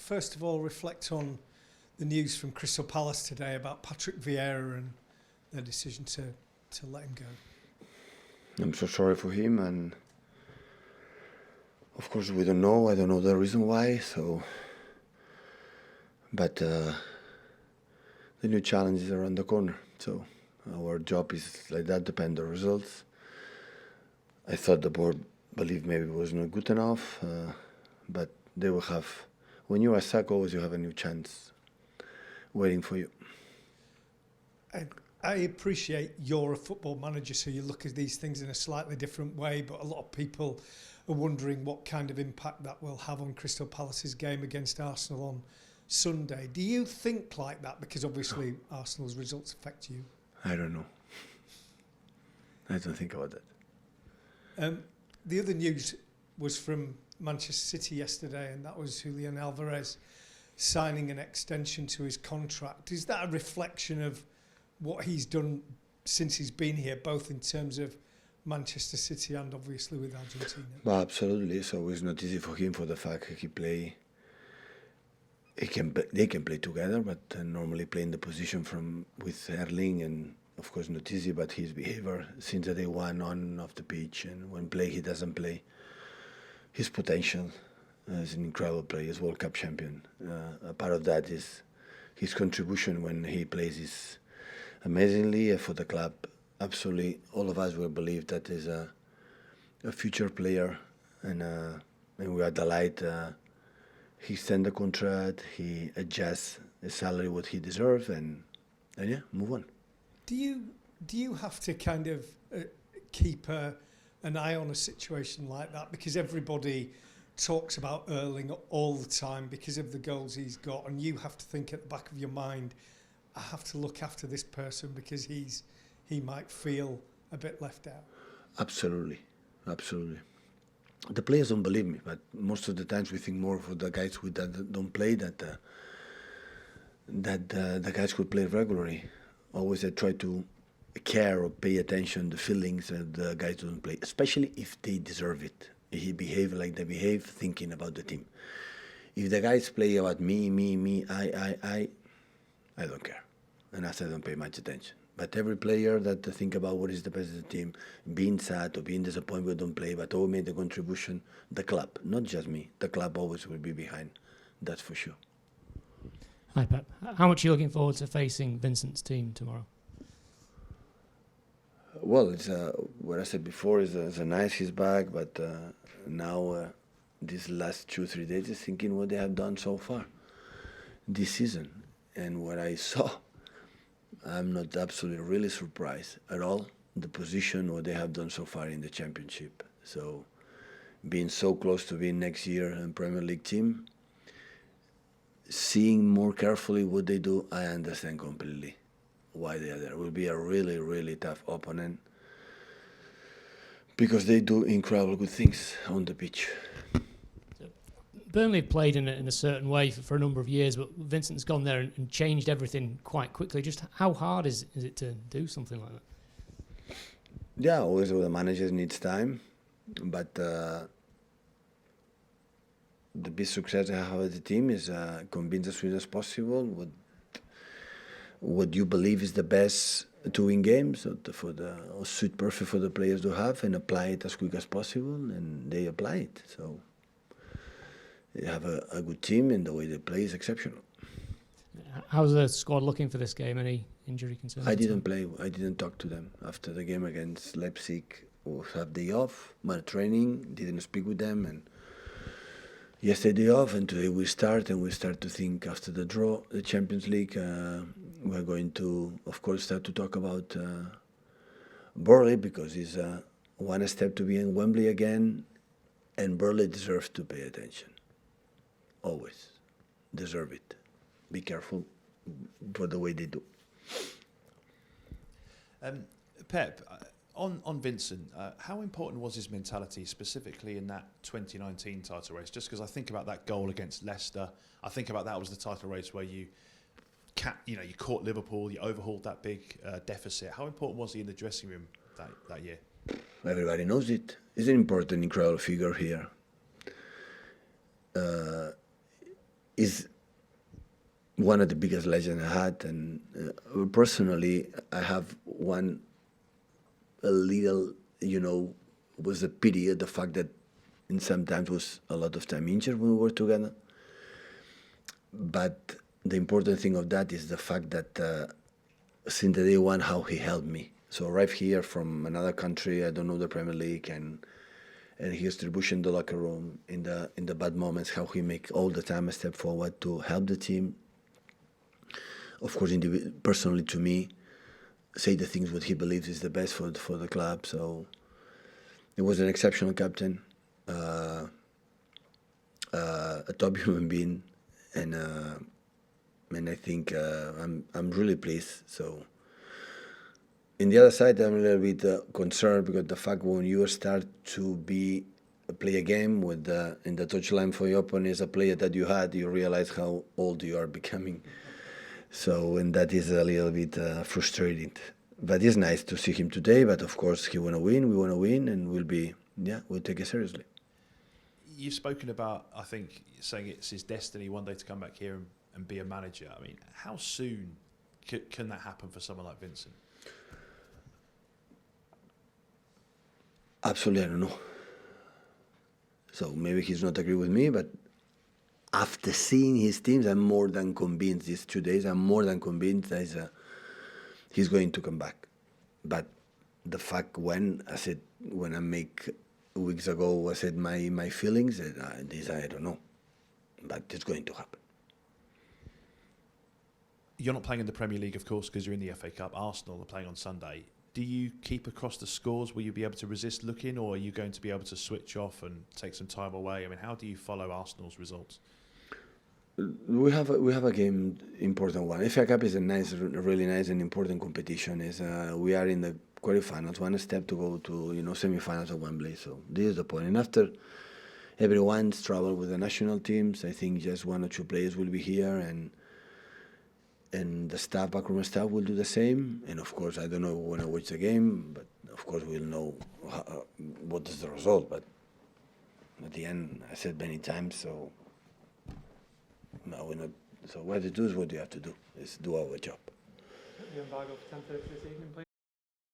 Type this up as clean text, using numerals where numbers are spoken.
first of all reflect on the news from Crystal Palace today about Patrick Vieira and their decision to let him go? I'm so sorry for him, and of course we don't know. I don't know the reason why. But the new challenge is around the corner. So our job is like that. Depend on the results. I thought the board believed maybe it was not good enough, but they will have. When you are sacked, always you have a new chance waiting for you. I appreciate you're a football manager, so you look at these things in a slightly different way, but a lot of people are wondering what kind of impact that will have on Crystal Palace's game against Arsenal on Sunday. Do you think like that? Because obviously Arsenal's results affect you. I don't know. I don't think about that. The other news was from Manchester City yesterday, and that was Julian Alvarez signing an extension to his contract. Is that a reflection of what he's done since he's been here, both in terms of Manchester City and obviously with Argentina? Well, absolutely. So it's not easy for him for the fact that they can play together, but normally playing the position with Erling, and of course not easy, but his behavior since the day one on and off the pitch, and when he doesn't play, his potential as an incredible player, he's World Cup champion. A part of that is his contribution when he plays is amazingly for the club. Absolutely, all of us will believe that is a future player, and we are delighted. He extends the contract, he adjusts the salary what he deserves, and yeah, move on. Do you have to kind of keep an eye on a situation like that, because everybody talks about Erling all the time because of the goals he's got, and you have to think at the back of your mind, I have to look after this person because he might feel a bit left out? Absolutely. The players don't believe me, but most of the times we think more for the guys who don't play that the guys who play regularly. Always I try to care or pay attention to the feelings of the guys who don't play, especially if they deserve it. He behave like they behave, thinking about the team. If the guys play about me, I don't care, and I don't pay much attention. But every player that think about what is the best of the team, being sad or being disappointed we don't play, but all made the contribution, the club, not just me, the club always will be behind, that's for sure. Hi Pep, how much are you looking forward to facing Vincent's team tomorrow? Well, it's what I said before is a nice he's back, but now these last 2-3 days is thinking what they have done so far this season, and what I saw, I'm not absolutely really surprised at all the position what they have done so far in the championship. So being so close to being next year in Premier League team, seeing more carefully what they do, I understand completely why they are there. It will be a really, really tough opponent because they do incredible good things on the pitch. Burnley have played in a certain way for a number of years, but Vincent's gone there and changed everything quite quickly. Just how hard is it to do something like that? Yeah, always the manager needs time, but the big success I have at the team is convince as soon as possible what you believe is the best to win games, or suit perfect for the players to have, and apply it as quick as possible, and they apply it. So they have a good team, and the way they play is exceptional. How's the squad looking for this game? Any injury concerns? I didn't play. I didn't talk to them after the game against Leipzig. We have day off, my training, didn't speak with them, and yesterday off, and today we start to think after the draw, the Champions League. We're going to, of course, start to talk about Burnley, because it's one step to be in Wembley again, and Burnley deserves to pay attention. Always deserve it. Be careful for the way they do. Pep, on Vincent, how important was his mentality specifically in that 2019 title race? Just because I think about that goal against Leicester, I think about that was the title race where you caught Liverpool, you overhauled that big deficit. How important was he in the dressing room that year? Everybody knows it. He's an important, incredible figure here. is one of the biggest legends I had, and personally, I have a little, was a pity at the fact that in sometimes was a lot of time injured when we were together. But the important thing of that is the fact that since the day one, how he helped me. So arrive here from another country, I don't know the Premier League, and his distribution in the locker room, in the bad moments, how he make all the time a step forward to help the team. Of course, personally to me, say the things what he believes is the best for the club. So he was an exceptional captain, a top human being, and I think I'm really pleased. So. In the other side, I'm a little bit concerned because the fact when you start to play a game with in the touchline for your opponent is a player that you had, you realize how old you are becoming. So, and that is a little bit frustrating. But it's nice to see him today. But of course, he want to win, we want to win, and we'll take it seriously. You've spoken about, I think, saying it's his destiny one day to come back here and be a manager. I mean, how soon can that happen for someone like Vincent? Absolutely, I don't know. So maybe he's not agree with me, but after seeing his teams, I'm more than convinced these 2 days, I'm more than convinced that he's going to come back. But the fact when I make weeks ago, I said my feelings, I don't know. But it's going to happen. You're not playing in the Premier League, of course, because you're in the FA Cup. Arsenal are playing on Sunday. Do you keep across the scores? Will you be able to resist looking, or are you going to be able to switch off and take some time away? I mean, how do you follow Arsenal's results? We have a game, important one. FA Cup is a really nice and important competition. We are in the quarterfinals, one step to go to semi-finals at Wembley. So this is the point. And after everyone's travel with the national teams, I think just 1 or 2 players will be here, and the backroom staff will do the same. And of course, I don't know when I watch the game, but of course we'll know what is the result. But at the end, I said many times, so no, we're not. So what to do is what you have to do, is do our job. The embargo for 10:30 this evening, please.